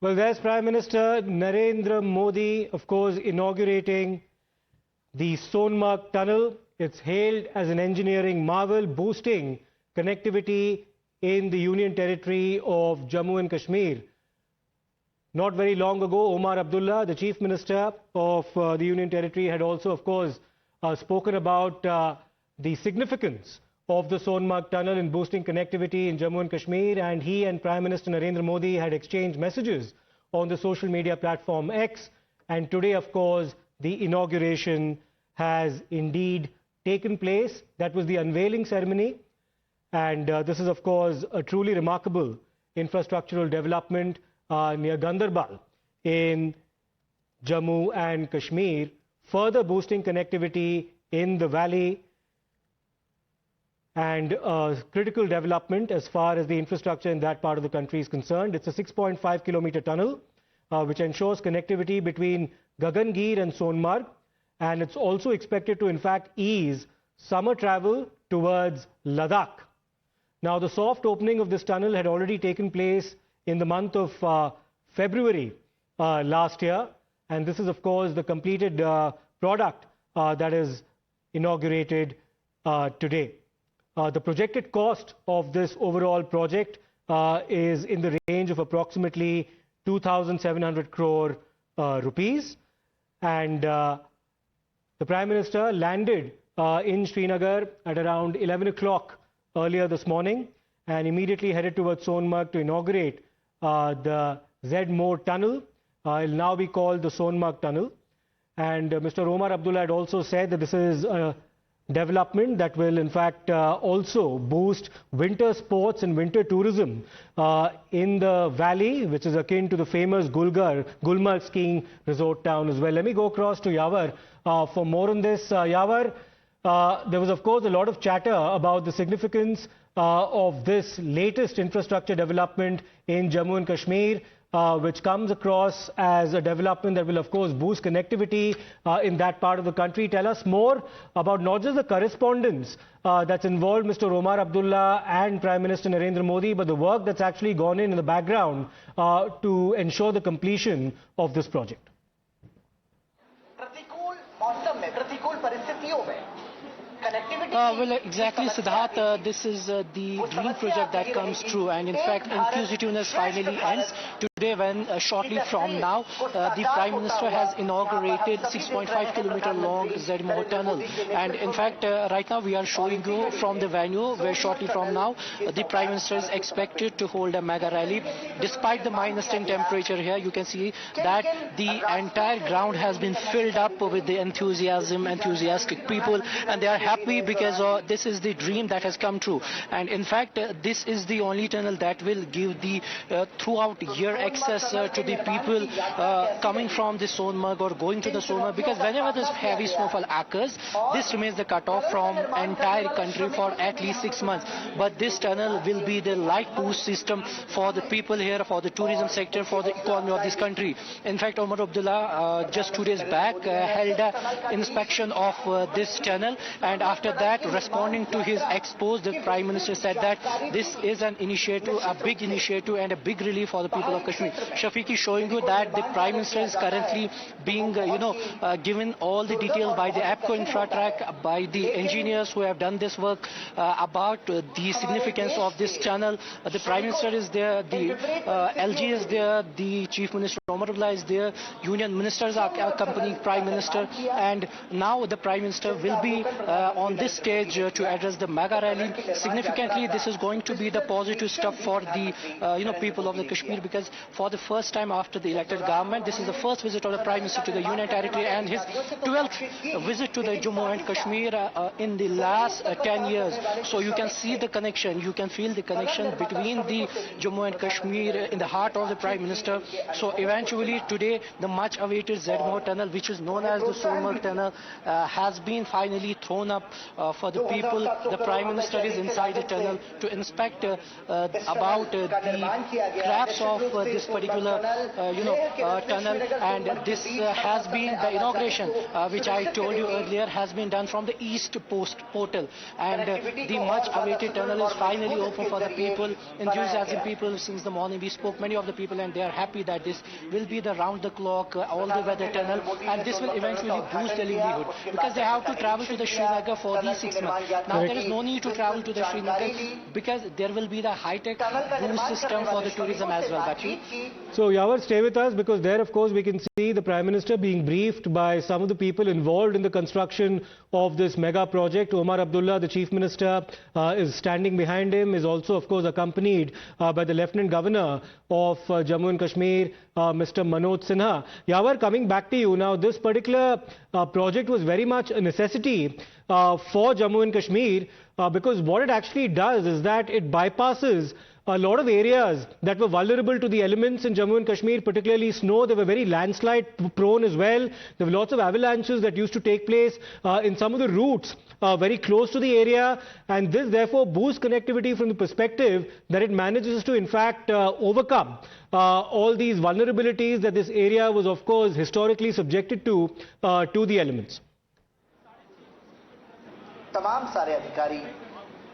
Well, there's Prime Minister Narendra Modi, of course, inaugurating the Sonmarg Tunnel. It's hailed as an engineering marvel, boosting connectivity in the Union Territory of Jammu and Kashmir. Not very long ago, Omar Abdullah, the Chief Minister of the Union Territory, had also, of course, spoken about the significance of the Sonmarg Tunnel in boosting connectivity in Jammu and Kashmir, and he and Prime Minister Narendra Modi had exchanged messages on the social media platform X. And today, of course, the inauguration has indeed taken place. That was the unveiling ceremony. And this is, of course, a truly remarkable infrastructural development near Gandarbal in Jammu and Kashmir, further boosting connectivity in the valley and critical development as far as the infrastructure in that part of the country is concerned. It's a 6.5-kilometer tunnel which ensures connectivity between Gagangir and Sonmarg, and it's also expected to, in fact, ease summer travel towards Ladakh. Now, the soft opening of this tunnel had already taken place in the month of February last year, and this is, of course, the completed product that is inaugurated today. The projected cost of this overall project is in the range of approximately 2,700 crore rupees. And the Prime Minister landed in Srinagar at around 11 o'clock earlier this morning and immediately headed towards Sonmarg to inaugurate the Z-Morh tunnel. It will now be called the Sonmarg Tunnel. And Mr. Omar Abdullah had also said that this is a development that will, in fact, also boost winter sports and winter tourism in the valley, which is akin to the famous Gulmarg skiing resort town as well. Let me go across to Yawar for more on this. Yawar, there was, of course, a lot of chatter about the significance of this latest infrastructure development in Jammu and Kashmir, which comes across as a development that will, of course, boost connectivity in that part of the country. Tell us more about not just the correspondence that's involved, Mr. Omar Abdullah and Prime Minister Narendra Modi, but the work that's actually gone in the background to ensure the completion of this project. Well, exactly, Siddharth. This is the dream project that comes true, and in fact, inclusiveness finally ends today when shortly from now, the Prime Minister has inaugurated 6.5-kilometer long Z-Morh tunnel. And in fact, right now we are showing you from the venue where shortly from now, the Prime Minister is expected to hold a mega rally. Despite the -10 temperature here, you can see that the entire ground has been filled up with the enthusiastic people, and they are happy because this is the dream that has come true. And in fact, this is the only tunnel that will give the throughout year access to the people coming from the Sonmarg or going to the Sonmarg, because whenever this heavy snowfall occurs, this remains the cutoff from entire country for at least 6 months. But this tunnel will be the light boost system for the people here, for the tourism sector, for the economy of this country. In fact, Omar Abdullah just 2 days back held an inspection of this tunnel, and after that, responding to his expose, the Prime Minister said that this is an initiative, a big initiative and a big relief for the people of Kashmir. Shafiqi showing you that the Prime Minister is currently being, given all the details by the APCO Infratrack, by the engineers who have done this work about the significance of this tunnel. The Prime Minister is there, the LG is there, the Chief Minister Omar Abdullah is there, Union Ministers are accompanying Prime Minister, and now the Prime Minister will be on this stage to address the mega rally. Significantly, this is going to be the positive stuff for the people of the Kashmir, because for the first time after the elected government, this is the first visit of the Prime Minister to the Union Territory and his 12th visit to the Jammu and Kashmir in the last 10 years. So you can see the connection, you can feel the connection between the Jammu and Kashmir in the heart of the Prime Minister. So eventually today, the much awaited Z-Morh tunnel, which is known as the Sonmarg Tunnel, has been finally thrown up for the people. The Prime Minister is inside the tunnel to inspect about the crafts of this this particular tunnel, and this has been the inauguration, which I told you earlier, has been done from the East Post portal, and the much awaited tunnel is finally open for the people, enthusiastic people. Since the morning we spoke many of the people, and they are happy that this will be the round the clock all the weather tunnel, and this will eventually boost their livelihood, because they have to travel to the Srinagar for these 6 months. Now there is no need to travel to the Srinagar, because there will be the high-tech boost system for the tourism as well. So Yawar, stay with us, because there of course we can see the Prime Minister being briefed by some of the people involved in the construction of this mega project. Omar Abdullah, the Chief Minister, is standing behind him, is also of course accompanied by the Lieutenant Governor of Jammu and Kashmir, Mr. Manoj Sinha. Yawar, coming back to you now, this particular project was very much a necessity for Jammu and Kashmir, because what it actually does is that it bypasses a lot of areas that were vulnerable to the elements in Jammu and Kashmir, particularly snow. They were very landslide prone as well. There were lots of avalanches that used to take place in some of the routes very close to the area, and this therefore boosts connectivity from the perspective that it manages to in fact overcome all these vulnerabilities that this area was of course historically subjected to the elements.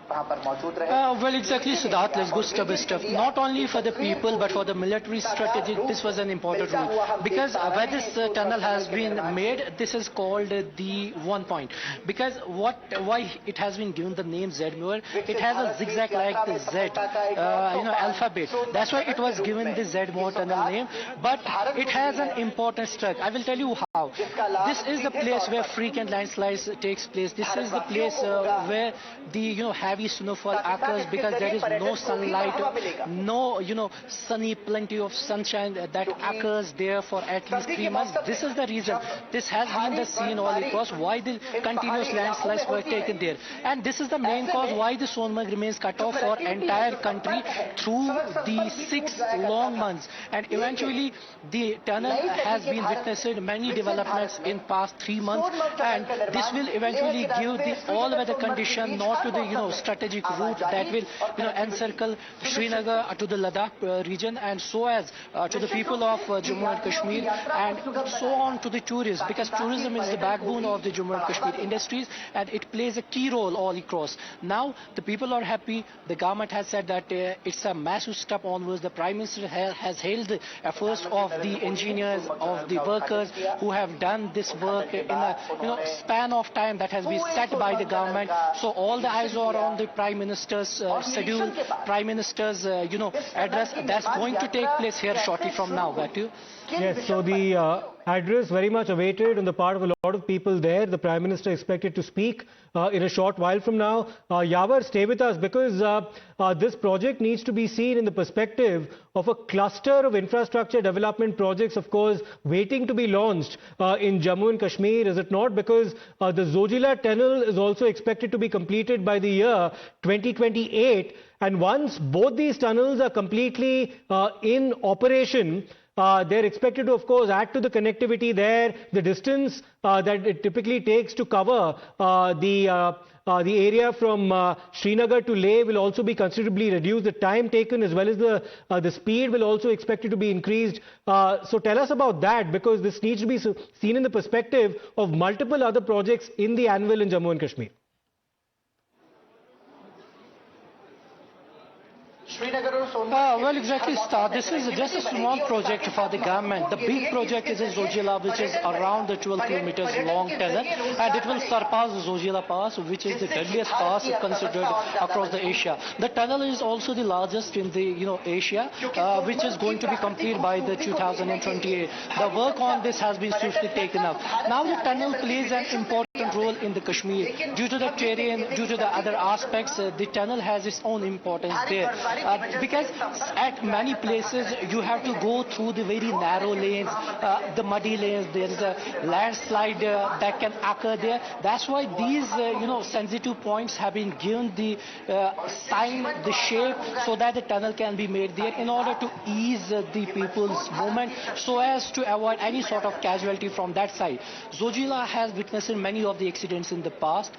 Well, exactly, Siddharth. Let's go step by step. Not only for the people, but for the military strategy, this was an important rule. Because where this tunnel has been made, this is called the 1 point. Because why it has been given the name Z-Morh? It has a zigzag like the Z, alphabet. That's why it was given the Z-Morh tunnel name. But it has an important structure. I will tell you how. This is the place where frequent landslides takes place. This is the place where the heavy snowfall occurs, because there is no sunlight, no sunny, plenty of sunshine that occurs there for at least 3 months. This is the reason. This has been the scene all across why the continuous landslides were taken there, and this is the main cause why the Sonmarg remains cut off for entire country through the 6 long months. And eventually the tunnel has been witnessing many developments in past 3 months, and this will eventually give the all weather condition not to the strategic route that will encircle Srinagar to the Ladakh region, and so as to the people of Jammu and Kashmir, and so on to the tourists, because tourism is the backbone of the Jammu and Kashmir industries, and it plays a key role all across. Now the people are happy. The government has said that it's a massive step onwards. The Prime Minister has hailed the efforts of the engineers, of the workers who have done this work in a span of time that has been set by the government. So all the eyes are on the Prime Minister's schedule, Prime Minister's address that's going to take place here shortly from now. Back to you. Yes, so the address very much awaited on the part of a lot of people there. The Prime Minister expected to speak in a short while from now. Yawar, stay with us, because this project needs to be seen in the perspective of a cluster of infrastructure development projects, of course, waiting to be launched in Jammu and Kashmir, is it not? Because the Zojila Tunnel is also expected to be completed by the year 2028, and once both these tunnels are completely in operation, they're expected to, of course, add to the connectivity there. The distance that it typically takes to cover the area from Srinagar to Leh will also be considerably reduced. The time taken as well as the speed will also expected to be increased. So tell us about that, because this needs to be seen in the perspective of multiple other projects in the anvil in Jammu and Kashmir. Well, exactly, Star. This is just a small project for the government. The big project is in Zojila, which is around the 12 kilometers long tunnel, and it will surpass the Zojila Pass, which is the deadliest pass considered across the Asia. The tunnel is also the largest in the Asia, which is going to be completed by the 2028. The work on this has been swiftly taken up. Now the tunnel plays an important role in the Kashmir. Due to the terrain, due to the other aspects, the tunnel has its own importance there. Because at many places you have to go through the very narrow lanes, the muddy lanes. There is a landslide that can occur there. That's why these sensitive points have been given the sign, the shape, so that the tunnel can be made there in order to ease the people's movement, so as to avoid any sort of casualty from that side. Zojila has witnessed many of the the accidents in the past.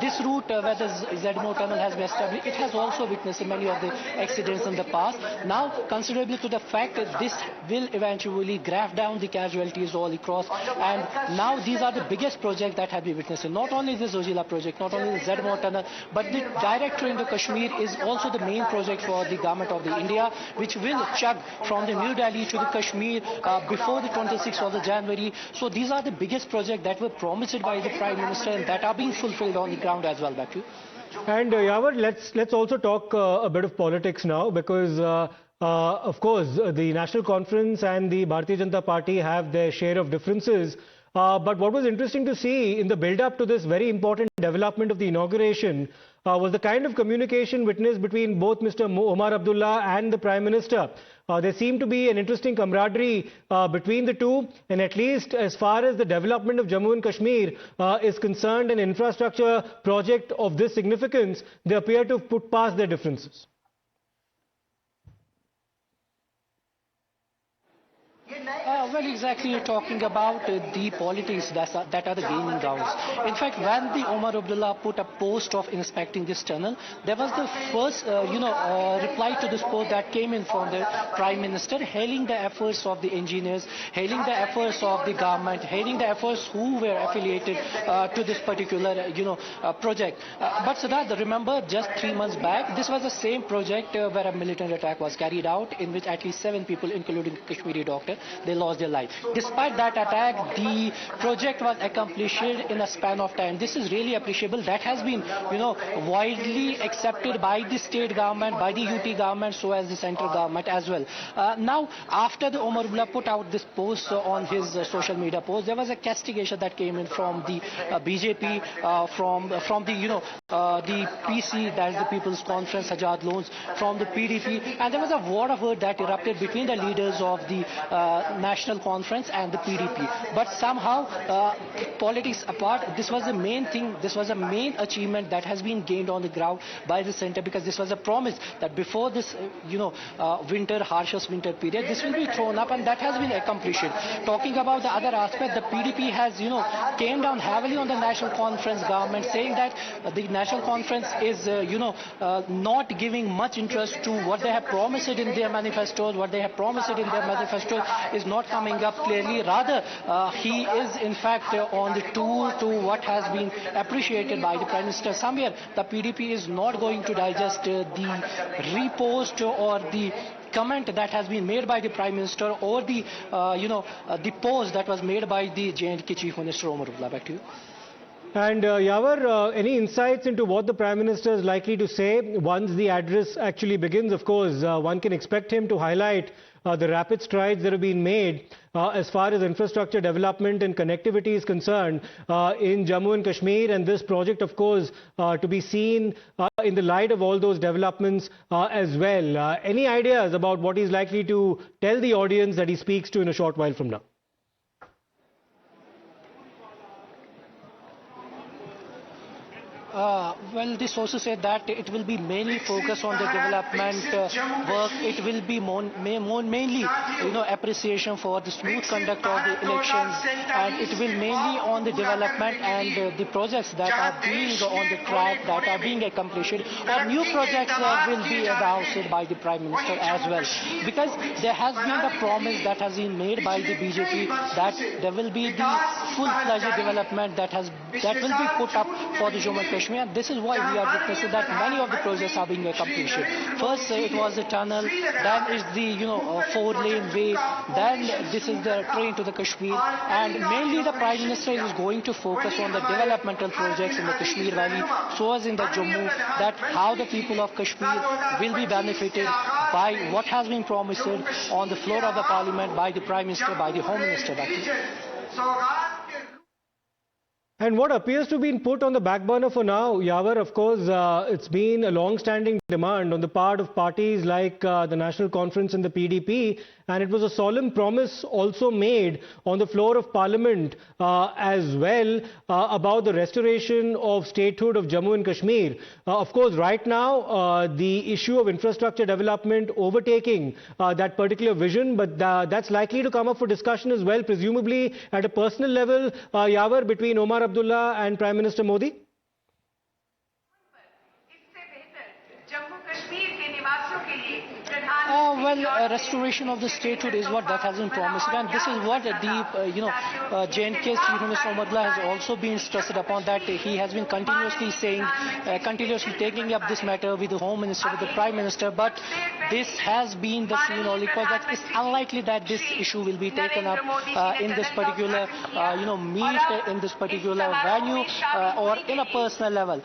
This route where the Z-Morh tunnel has been established, it has also witnessed many of the accidents in the past. Now, considerably to the fact that this will eventually graph down the casualties all across, and now these are the biggest projects that have been witnessed. Not only the Zojila project, not only the Z-Morh tunnel, but the direct train to Kashmir is also the main project for the government of the India, which will chug from the New Delhi to the Kashmir before the 26th of the January. So these are the biggest projects that were promised by the Prime Minister and that are being fulfilled on the ground as well, Back to you. And Yawar, let's also talk a bit of politics now, because of course the National Conference and the Bharatiya Janata Party have their share of differences. But what was interesting to see in the build-up to this very important development of the inauguration was the kind of communication witnessed between both Mr. Omar Abdullah and the Prime Minister. There seemed to be an interesting camaraderie between the two, and at least as far as the development of Jammu and Kashmir is concerned, an infrastructure project of this significance, they appear to have put past their differences. Well, exactly, you're talking about the politics that are the gaining grounds. In fact, when the Omar Abdullah put a post of inspecting this tunnel, there was the first, reply to this post that came in from the Prime Minister, hailing the efforts of the engineers, hailing the efforts of the government, hailing the efforts who were affiliated to this particular, project. But Siddharth, remember, just 3 months back, this was the same project where a militant attack was carried out, in which at least 7 people, including Kashmiri doctor, they lost their life. Despite that attack, the project was accomplished in a span of time. This is really appreciable. That has been, widely accepted by the state government, by the UT government, so as the central government as well. Now, after the Omar Abdullah put out this post on his social media post, there was a castigation that came in from the BJP, from the the PC, that is the People's Conference, Ajad Loans, from the PDP, and there was a war of word that erupted between the leaders of the National Conference and the PDP. But somehow, politics apart, this was the main thing, this was a main achievement that has been gained on the ground by the centre, because this was a promise that before this, harshest winter period, this will be thrown up, and that has been accomplished. Talking about the other aspect, the PDP has, came down heavily on the National Conference government, saying that the National Conference is, not giving much interest to what they have promised in their manifestos, what they have promised in their manifesto is not coming up clearly. Rather, he is in fact on the tool to what has been appreciated by the Prime Minister. Somewhere the PDP is not going to digest the repost or the comment that has been made by the Prime Minister, or the the post that was made by the J&K Chief Minister Omar Abdullah. Back to you. And Yawar, any insights into what the Prime Minister is likely to say once the address actually begins? Of course, one can expect him to highlight the rapid strides that have been made as far as infrastructure development and connectivity is concerned in Jammu and Kashmir, and this project, of course, to be seen in the light of all those developments as well. Any ideas about what he's likely to tell the audience that he speaks to in a short while from now? Well, the sources say that it will be mainly focused on the development work. It will be mainly, appreciation for the smooth conduct of the elections, and it will mainly on the development and the projects that are being on the track, that are being accomplished, or new projects will be announced by the Prime Minister as well. Because there has been the promise that has been made by the BJP that there will be the full-fledged development that will be put up for the Jammu and Kashmir. This is why we are witnessing that many of the projects are being accomplished. First, it was the tunnel, then is the 4-lane way, then this is the train to the Kashmir, and mainly the Prime Minister is going to focus on the developmental projects in the Kashmir Valley, so as in the Jammu, that how the people of Kashmir will be benefited by what has been promised on the floor of the Parliament by the Prime Minister, by the Home Minister. And what appears to have been put on the back burner for now, Yawar, of course, it's been a long-standing demand on the part of parties like the National Conference and the PDP, and it was a solemn promise also made on the floor of Parliament as well about the restoration of statehood of Jammu and Kashmir. Of course, right now, the issue of infrastructure development overtaking that particular vision, but that's likely to come up for discussion as well, presumably at a personal level, Yawar, between Omar Abdullah and Prime Minister Modi? Restoration of the statehood is what that has been promised, and this is what the J&K Chief Minister Sonamarg has also been stressed upon, that he has been continuously saying, continuously taking up this matter with the Home Minister, with the Prime Minister, but this has been the scene only because that it's unlikely that this issue will be taken up in this particular meet, in this particular venue or in a personal level,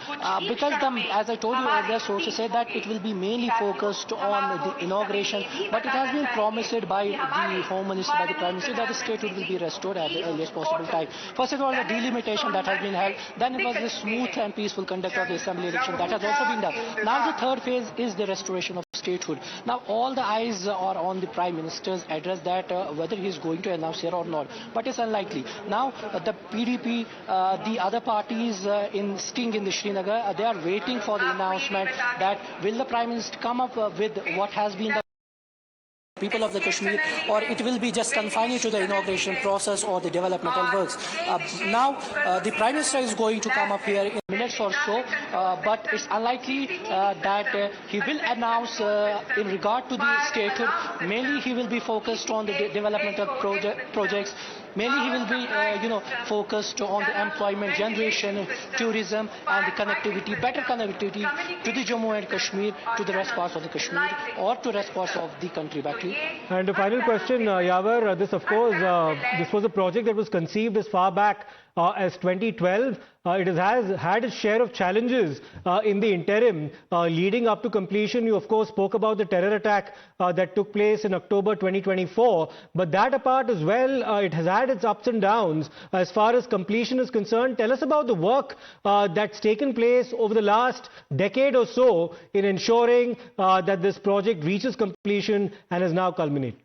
because as I told you earlier, sources say that it will be mainly focused on the inauguration, but it has been promised by the Home Minister, by the Prime Minister, that the statehood will be restored at the earliest possible time. First of all, the delimitation that has been held, then it was the smooth and peaceful conduct of the assembly election that has also been done. Now the third phase is the restoration of statehood. Now all the eyes are on the Prime Minister's address, that whether he is going to announce here or not, but it's unlikely. Now the PDP, the other parties in sitting in the Srinagar, they are waiting for the announcement that will the Prime Minister come up with what has been the people of the Kashmir, or it will be just confined to the inauguration process or the developmental works. Now the Prime Minister is going to come up here in minutes or so, but it's unlikely that he will announce in regard to the statehood. Mainly he will be focused on the developmental projects. Mainly he will be focused on the employment generation, tourism and the connectivity, better connectivity to the Jammu and Kashmir, to the rest parts of the Kashmir or to rest parts of the country. Back to you. And a final question, Yavar, this of course, this was a project that was conceived as far back as 2012. It has had its share of challenges in the interim leading up to completion. You of course spoke about the terror attack that took place in October 2024, but that apart as well, it has had its ups and downs as far as completion is concerned. Tell us about the work that's taken place over the last decade or so in ensuring that this project reaches completion and is now culminated.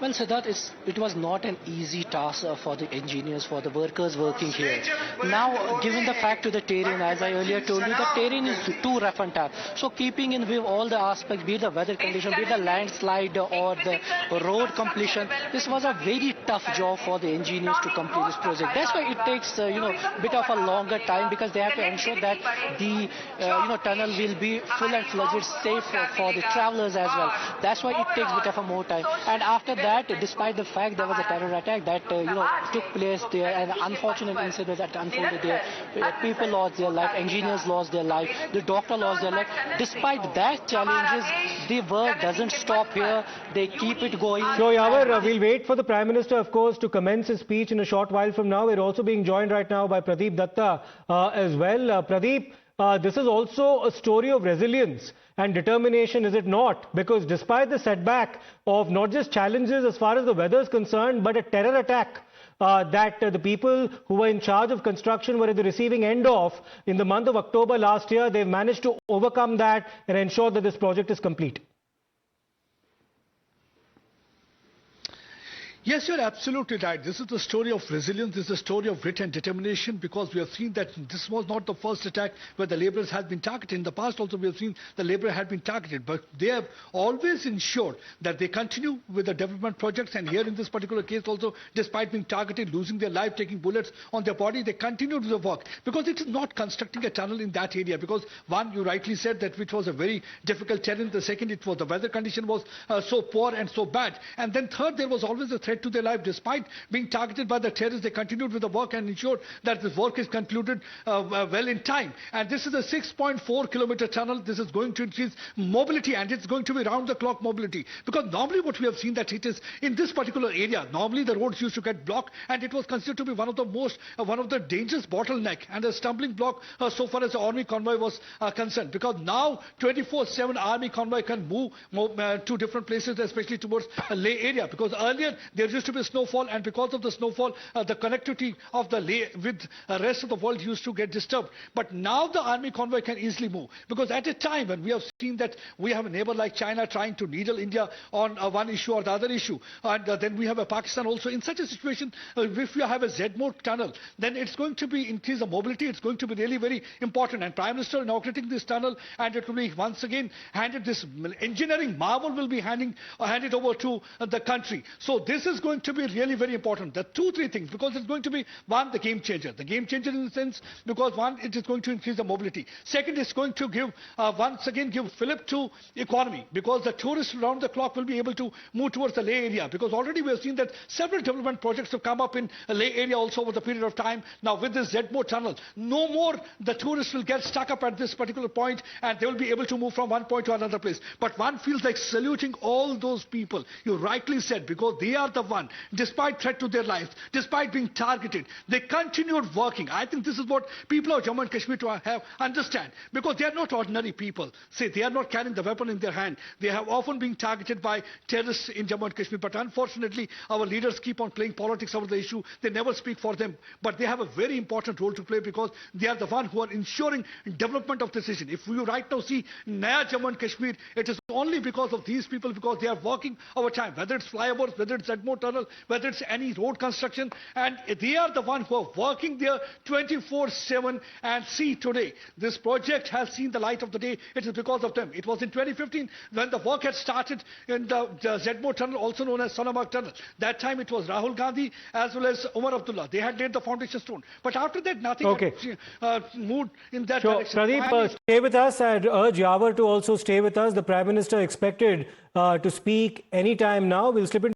Well, Siddharth, it was not an easy task for the engineers, for the workers working here. Now, given the fact to the terrain, as I earlier told you, the terrain is too rough and tough. So, keeping in view all the aspects, be it the weather condition, be it the landslide or the road completion, this was a very tough job for the engineers to complete this project. That's why it takes, bit of a longer time, because they have to ensure that the, tunnel will be full and fledged, safe for the travelers as well. That's why it takes a bit of a more time. And after that, despite the fact there was a terror attack that took place there, an unfortunate incident that unfolded there, people lost their life, engineers lost their life, the doctor lost their life. Despite that challenges, the work doesn't stop here. They keep it going. So, Yavar, we'll wait for the Prime Minister, of course, to commence his speech in a short while from now. We're also being joined right now by Pradeep Datta as well. Pradeep, this is also a story of resilience and determination, is it not? Because despite the setback of not just challenges as far as the weather is concerned, but a terror attack that the people who were in charge of construction were at the receiving end of in the month of October last year, they've managed to overcome that and ensure that this project is complete. Yes, you're absolutely right. This is the story of resilience. This is the story of grit and determination, because we have seen that this was not the first attack where the laborers had been targeted. In the past also we have seen the laborer had been targeted, but they have always ensured that they continue with the development projects. And here in this particular case also, despite being targeted, losing their life, taking bullets on their body, they continued with the work, because it is not constructing a tunnel in that area. Because one, you rightly said that it was a very difficult terrain. The second, it was the weather condition was so poor and so bad. And then third, there was always a threat to their life. Despite being targeted by the terrorists, they continued with the work and ensured that this work is concluded well in time. And this is a 6.4 kilometer tunnel. This is going to increase mobility, and it's going to be round the clock mobility, because normally what we have seen that it is in this particular area, normally the roads used to get blocked, and it was considered to be one of the dangerous bottleneck and a stumbling block so far as the army convoy was concerned, because now 24/7 army convoy can move to different places, especially towards Leh area, because earlier there used to be snowfall, and because of the snowfall, the connectivity of the Leh with the rest of the world used to get disturbed. But now the army convoy can easily move, because at a time when we have seen that we have a neighbor like China trying to needle India on one issue or the other issue, and then we have a Pakistan also. In such a situation, if you have a Z-Morh tunnel, then it's going to be increase the mobility. It's going to be really very important. And Prime Minister inaugurating this tunnel, and it will be once again handed, this engineering marvel will be handed over to the country. So this is going to be really very important. There are two, three things, because it's going to be, one, the game changer. The game changer in the sense, because one, it is going to increase the mobility. Second, it's going to give, once again, give fillip to economy, because the tourists around the clock will be able to move towards the Leh area, because already we have seen that several development projects have come up in the Leh area also over the period of time. Now with this Z-Morh tunnel, no more the tourists will get stuck up at this particular point, and they will be able to move from one point to another place. But one feels like saluting all those people, you rightly said, because they are the one, despite threat to their lives, despite being targeted, they continued working. I think this is what people of Jammu and Kashmir to have understand, because they are not ordinary people. Say, they are not carrying the weapon in their hand. They have often been targeted by terrorists in Jammu and Kashmir, but unfortunately our leaders keep on playing politics over the issue. They never speak for them, but they have a very important role to play, because they are the one who are ensuring development of this region. If you right now see Naya Jammu and Kashmir, it is only because of these people, because they are working over time, whether it's flyovers, whether it's Z-Morh tunnel, whether it's any road construction, and they are the one who are working there 24/7. And see, today this project has seen the light of the day. It is because of them. It was in 2015 when the work had started in the Z-Morh tunnel, also known as Sonamarg tunnel. That time it was Rahul Gandhi as well as Umar Abdullah. They had laid the foundation stone, but after that nothing had moved in that direction. Pradeep, stay with us. I'd urge Yawar to also stay with us. The Prime Minister expected to speak any time now. We'll slip into